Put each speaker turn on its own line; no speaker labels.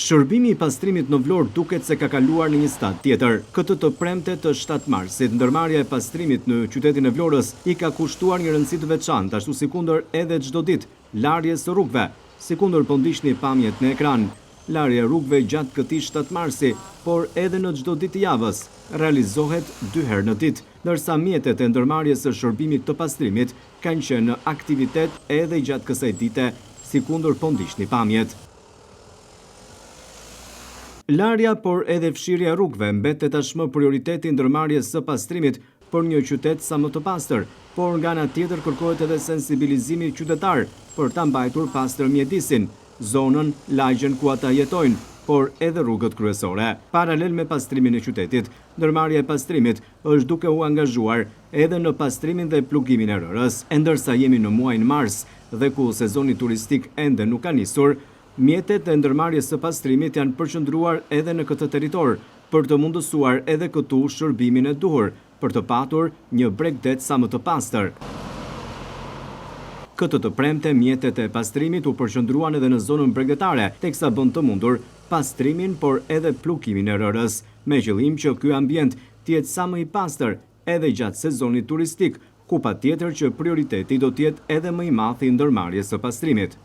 Shërbimi i pastrimit në Vlorë duket se ka kaluar në një stad tjetër. Këtë të premte të 7 marsit, ndërmarrja e pastrimit në qytetin e Vlorës i ka kushtuar një rëndësi të veçantë, ashtu sikundër edhe çdo ditë larjes së rrugëve, sikundër po ndiqni pamjet në ekran. Larja e rrugëve gjatë këtij 7 marsi, por edhe në çdo ditë të javës, realizohet 2 herë në ditë, ndërsa mjetet e ndërmarrjes së shërbimit të pastrimit kanë qenë në aktivitet edhe gjatë kësaj dite, sikundër po ndiqni pamjet. Larja, por edhe fshirja rrugëve mbetet tashmë prioriteti i ndërmarrjes së pastrimit për një qytet sa më të pastër, por nga ana tjetër kërkohet edhe sensibilizimi qytetar për ta mbajtur pastër mjedisin, zonën, lagjen ku ata jetojnë, por edhe rrugët kryesore. Paralel me pastrimin e qytetit, ndërmarrja e pastrimit është duke u angazhuar edhe në pastrimin dhe plugimin e rërës, e ndërsa jemi në muajin mars dhe ku sezoni turistik ende nuk ka nisur, mjetet e ndërmarrjes së pastrimit janë përqendruar edhe në këtë territor për të mundësuar edhe këtu shërbimin e duhur për të patur një Bregdet sa më të pastër. Këtë të premte mjetet e pastrimit u përqendruan edhe në zonën bregdetare, teksa bën të mundur pastrimin por edhe plugimin e rërës, me qëllim që ky ambient të jetë sa më i pastër edhe gjatë sezonit turistik, ku patjetër që prioriteti do të jetë edhe më i madh i ndërmarrjes së pastrimit.